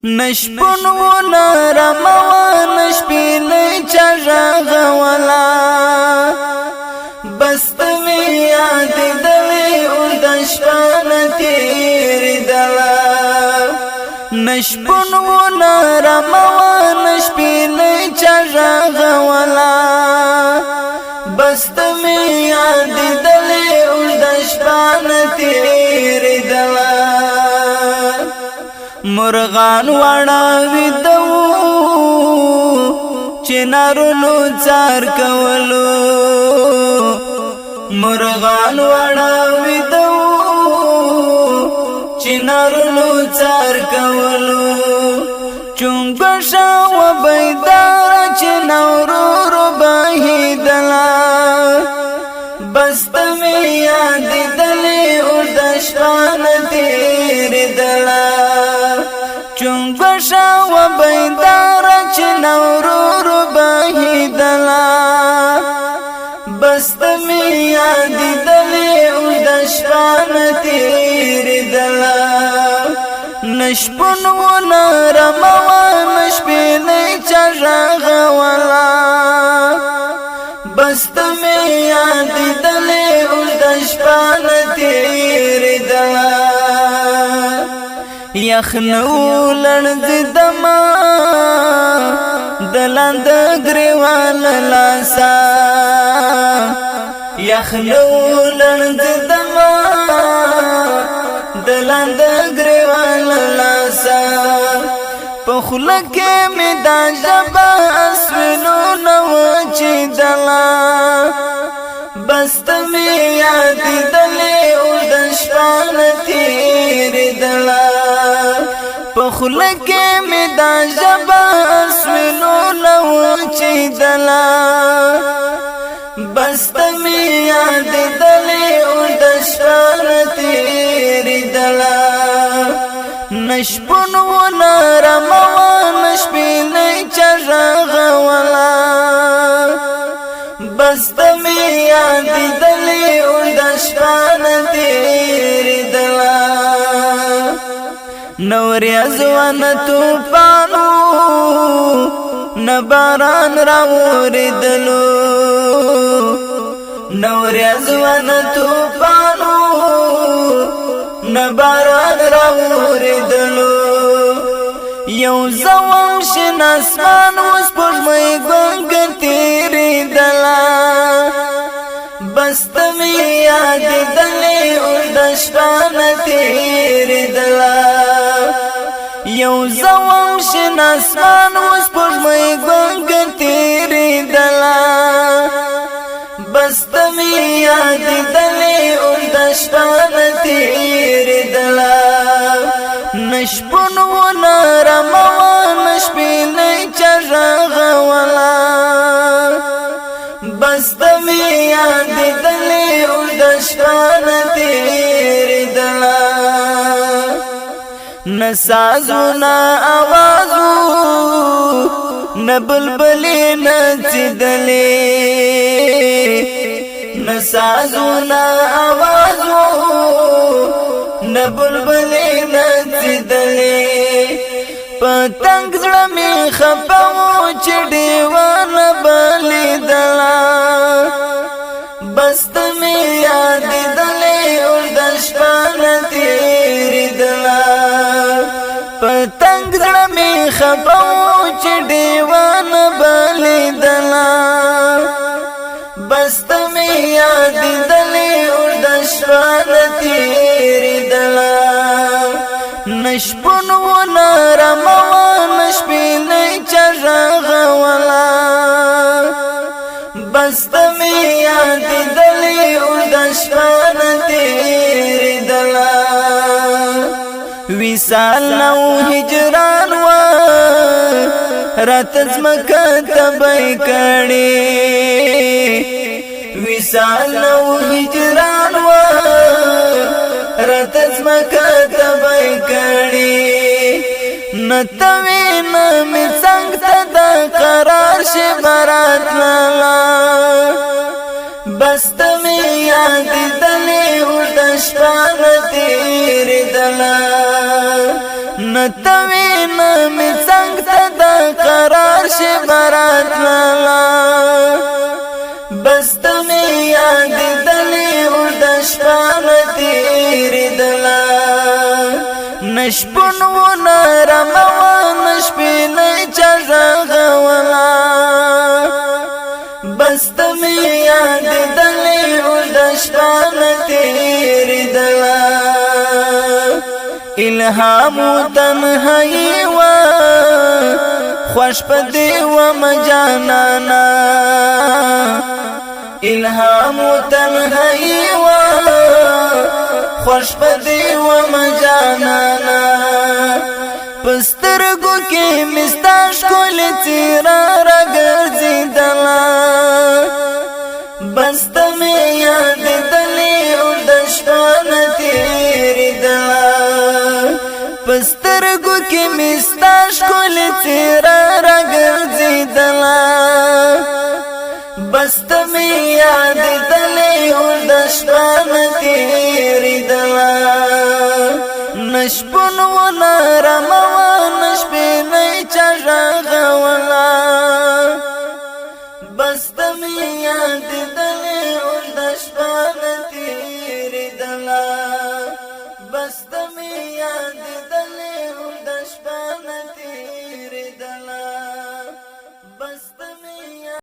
نشپن و نرموا نشپیلی چا غغولا بست می یاد دلی او دشپان تیری دلا نشپن و نرموا نشپیلی چا غغولا بست می یاد دلی او دشپان تیری دلا مرغان وړاوي دو چنارونو څار کولو مرغان وړاوي دو چنارونو څار کولو چونګ شاو بيدار چنورور بهیدلا بست می یاد دلی او دشپان تیر دلا چونګ شاو بيدار چنورور بهیدلا بست می یاد دلی او دشپان تیر دلا نشپن و نرموا نشپیلی چا غغولا بست می یاد دلی او دشپان تیر دلا یخنو لړز دما دلاند گریوال لاسا یخنو لړز دما دلاند گریوال لاسا پخلکه می دا جبا اسوینو نو چی دلا بست می یاد دلی او دشپان تیر دلا پخلکه می دا جبا اسوینو نو چی دلا بست می یاد دلی او دشپان تیر دلا نشپن و نرموا نشپیلی چا غغولا بست می یاد دلی او دشپان تیر دلا نوری ازوان توفانو نباران راوری دلو نوری ازوان توفانو نباران راوری دلو یو زوام شن اسمان وس پرمای گنگ تیری دلا بست می یاد دلی او دشپان تیری دلا یو زوام شن اسمان وس پرمای گنگ تیری دلا بست می یاد دلی او دشپان تیری دلا نشپن و نرموا نشپیلی چا غغولا بست می یاد دلی او دشپان تیری دلا نسازو نا آوازو نبلبلی نچدلی نسازو نا آوازو نبلبلی نچدلی پتنگ زړمی خپاو چې دیوان بلی دلا بست می یاد دلی او دشپان تیری دلا پتنگ زړمی خپاو چې دیوان بلی دلا بست می یاد دلی او دشپان تیری دلا نشپن و نرموا نشپیلی چا غغولا بست می یاد دلی او دشپان تیری دلا وصال نو هجران و رات زمکا تبای کړي وصال نو هجران و رات زمکا تبای کړي نتوی نمی څنګه ته قرار شي برات لالا بست می یاد دلی او دشپان تیر دلا نتوین می څنګ ته د قرار شي برات لالا بس تمه یاد دلې او د شپه تیریدلا نشپون و نرموا نشپینې چغغولا بس تمه یاد دلې او د شپه تیریدلا الهام تنهایی و خوش پدی و مجانانا الهام تنهایی و خوش پدی و مجانانا پسترگو کی مستاش کولی تیرا را گرزی دلا بستا میں یاد دلی او دشپان تیری دلا پسترگو کی مستاش کولی تیرا را گرزی دلا بست میں یاد دلی او دشپان تیری دلا نشپن و نرموا نشپینی چغغولا بست میں یاد دلی